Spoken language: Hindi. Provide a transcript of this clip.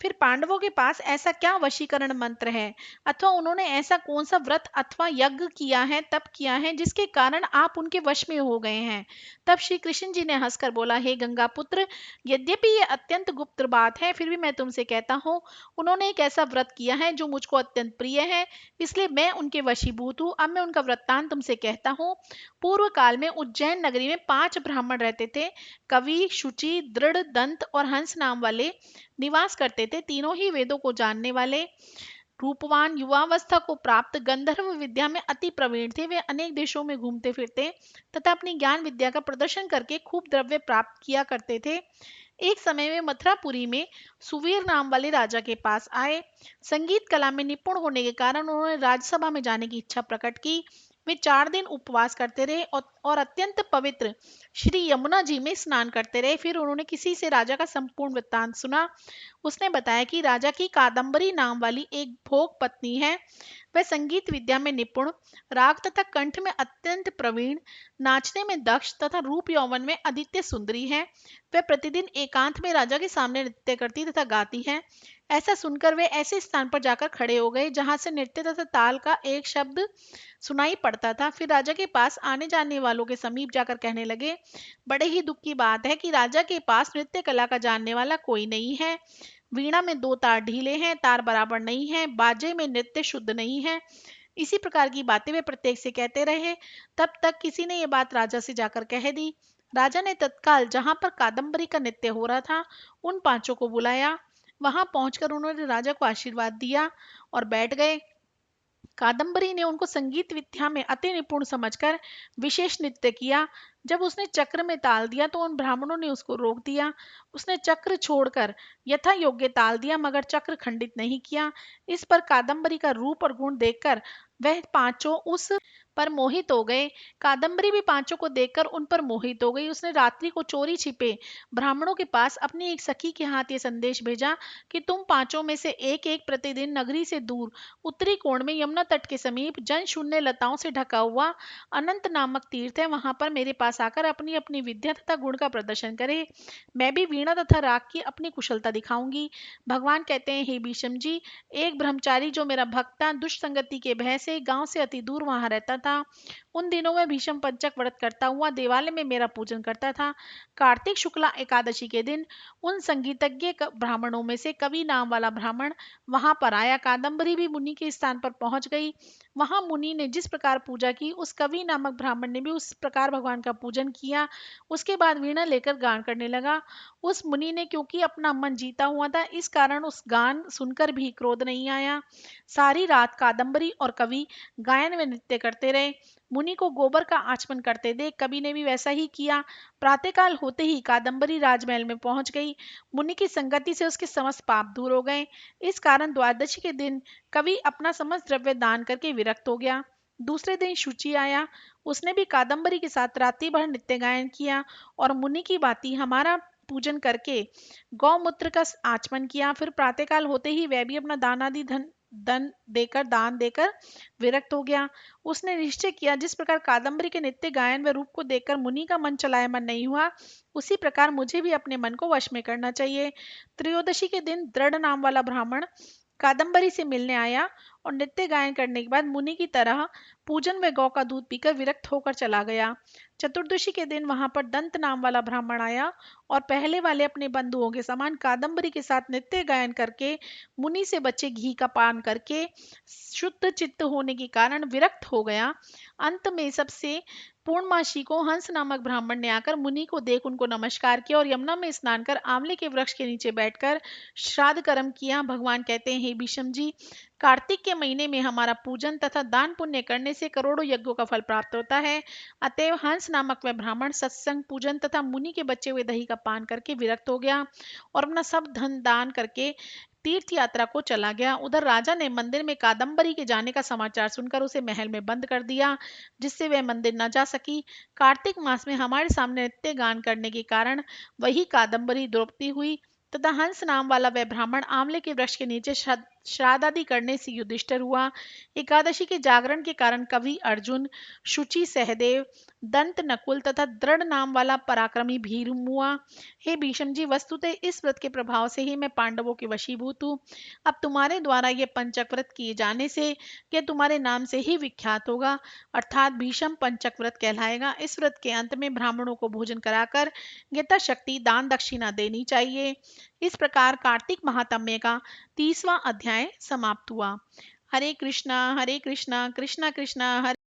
फिर पांडवों के पास ऐसा क्या वशीकरण मंत्र है, अथवा उन्होंने ऐसा कौन सा व्रत अथवा यज्ञ किया है, तप किया है, जिसके कारण आप उनके वश में हो गए हैं। तब श्री कृष्ण जी ने हंसकर बोला, हे गंगा पुत्र, यद्यपि ये अत्यंत गुप्त बात है, फिर भी मैं तुमसे कहता हूँ, उन्होंने एक ऐसा व्रत किया है जो मुझको अत्यंत प्रिय है, इसलिए मैं उनके वशीभूत हूँ। अब मैं उनका वृत्तांत तुमसे कहता हूँ। पूर्व काल में उज्जैन नगरी में 5 ब्राह्मण रहते थे। कवि, शुचि, दृढ़, दंत और हंस नाम वाले निवास करते थे। तीनों ही वेदों को जानने वाले, रूपवान, युवावस्था को प्राप्त, गंधर्व विद्या में अति प्रवीण थे। वे अनेक देशों में घूमते फिरते तथा अपनी ज्ञान विद्या का प्रदर्शन करके खूब द्रव्य प्राप्त किया करते थे। एक समय में मथुरापुरी में सुवीर नाम वाले राजा के पास आए। संगीत कला में निपुण होने के कारण उन्होंने राज्यसभा में जाने की इच्छा प्रकट की। वे 4 दिन उपवास करते रहे और अत्यंत पवित्र श्री यमुना जी में स्नान करते रहे। फिर उन्होंने किसी से राजा का संपूर्ण वृत्तांत सुना। उसने बताया कि राजा की कादम्बरी नाम वाली एक भोग पत्नी है। वह संगीत विद्या में निपुण, राग तथा कंठ में अत्यंत प्रवीण, नाचने में दक्ष तथा रूप यौवन में अद्वितीय सुंदरी है। वह प्रतिदिन एकांत में राजा के सामने नृत्य करती तथा गाती है। ऐसा सुनकर वे ऐसे स्थान पर जाकर खड़े हो गए जहां से नृत्य तथा ताल का एक शब्द सुनाई पड़ता था। फिर राजा के पास आने जाने वालों के समीप जाकर कहने लगे, बड़े ही दुख की बात है कि राजा के पास नृत्य कला का जानने वाला कोई नहीं है। वीणा में 2 तार ढीले हैं, तार बराबर नहीं है, बाजे में नृत्य शुद्ध नहीं है। इसी प्रकार की बातें वे प्रत्येक से कहते रहे। तब तक किसी ने ये बात राजा से जाकर कह दी। राजा ने तत्काल जहां पर कादम्बरी का नृत्य हो रहा था उन 5 को बुलाया। वहां पहुंचकर उन्होंने राजा को आशीर्वाद दिया और बैठ गए। कादम्बरी ने उनको संगीत विद्या में अति निपुण समझकर विशेष नृत्य किया। जब उसने चक्र में ताल दिया तो उन ब्राह्मणों ने उसको रोक दिया। उसने चक्र छोड़कर यथा योग्य ताल दिया, मगर चक्र खंडित नहीं किया। इस पर कादम्बरी का रूप और गुण देखकर वह 5 उस पर मोहित हो गए। कादम्बरी भी 5 को देखकर उन पर मोहित हो गई। उसने रात्रि को चोरी छिपे ब्राह्मणों के पास अपनी एक सखी के हाथ ये संदेश भेजा कि तुम 5 में से एक एक प्रतिदिन नगरी से दूर उत्तरी कोण में यमुना तट के समीप जन शून्य लताओं से ढका हुआ अनंत नामक तीर्थ है, वहां पर मेरे पास आकर अपनी अपनी विद्या तथा गुण का प्रदर्शन करे। मैं भी वीणा तथा राग की अपनी कुशलता दिखाऊंगी। भगवान कहते हैं, हे भीष्म जी, एक ब्रह्मचारी जो मेरा भक्त था, दुष्ट संगति के भय से गांव से अति दूर वहां रहता था। उन दिनों में भीष्म पंचक व्रत करता हुआ देवालय में मेरा पूजन करता था। कार्तिक शुक्ला एकादशी के दिन उन संगीतज्ञ ब्राह्मणों में से कवि नाम वाला ब्राह्मण वहां पर आया। कादम्बरी भी मुनि के स्थान पर पहुंच गई। वहां मुनि ने जिस प्रकार पूजा की, उस कवि नामक ब्राह्मण ने भी उस प्रकार भगवान का पूजन किया। उसके बाद वीणा लेकर गान करने लगा। उस मुनि ने क्योंकि अपना मन जीता हुआ था, इस कारण उस गान सुनकर भी क्रोध नहीं आया। सारी रात कादम्बरी और कवि गायन में नृत्य करते रहे। मुनि को गोबर का आचमन करते देख कवि ने भी वैसा ही किया। प्रातःकाल होते ही कादम्बरी राजमहल में पहुंच गई। मुनि की संगति से उसके समस्त पाप दूर हो गए। इस कारण द्वादशी के दिन कवि अपना समस्त द्रव्य दान करके विरक्त हो गया। दूसरे दिन शुचि आया। उसने भी कादम्बरी के साथ रात्रि भर नित्य गायन किया और मुनि की भांति हमारा पूजन करके गौमूत्र का आचमन किया। फिर प्रातःकाल होते ही वह भी अपना दान देकर विरक्त हो गया। उसने निश्चय किया, जिस प्रकार कादम्बरी के नित्य गायन व रूप को देखकर मुनि का मन चलायमान नहीं हुआ, उसी प्रकार मुझे भी अपने मन को वश में करना चाहिए। त्रयोदशी के दिन दृढ़ नाम वाला ब्राह्मण कादम्बरी से मिलने आया और नित्य गायन करने के बाद मुनि की तरह पूजन व गौ का दूध पीकर विरक्त होकर चला गया। चतुर्दशी के दिन वहां पर दंत नाम वाला ब्राह्मण आया और पहले वाले अपने बंधुओं के समान कादम्बरी के साथ नित्य गायन करके मुनि से बचे घी का पान करके शुद्ध चित्त होने के कारण विरक्त हो गया। अंत में सबसे पूर्णमासी को हंस नामक ब्राह्मण ने आकर मुनि को देख उनको नमस्कार किया और यमुना में स्नान कर आंवले के वृक्ष के नीचे बैठकर श्राद्ध कर्म किया। भगवान कहते हैं, हे भीष्म जी, कार्तिक के महीने में हमारा पूजन तथा दान पुण्य करने से करोड़ों यज्ञों का फल प्राप्त होता है। अतएव हंस नामक वह ब्राह्मण सत्संग, पूजन तथा मुनि के बचे हुए दही का पान करके विरक्त हो गया और अपना सब धन दान करके तीर्थ यात्रा को चला गया। उधर राजा ने मंदिर में कादम्बरी के जाने का समाचार सुनकर उसे महल में बंद कर दिया, जिससे वह मंदिर न जा सकी। कार्तिक मास में हमारे सामने नित्य गान करने के कारण वही कादम्बरी द्रौपदी हुई तथा हंस नाम वाला वह ब्राह्मण आंवले के वृक्ष के नीचे श्राद्ध आदि करने से युधिष्ठिर हुआ। एकादशी के जागरण के कारण कवि अर्जुन, शुचि सहदेव, दंत नकुल तथा दृढ़ नाम वाला पराक्रमी भीम हुआ। हे भीष्म जी, वस्तुतः इस व्रत के प्रभाव से ही मैं पांडवों के वशीभूत हूँ। अब तुम्हारे द्वारा ये पंचक व्रत किए जाने से यह तुम्हारे नाम से ही विख्यात होगा, अर्थात भीष्म पंचक व्रत कहलाएगा। इस व्रत के अंत में ब्राह्मणों को भोजन कराकर यथाशक्ति दान दक्षिणा देनी चाहिए। इस प्रकार कार्तिक महात्म्य का 30वां अध्याय समाप्त हुआ। हरे कृष्णा कृष्णा कृष्णा हरे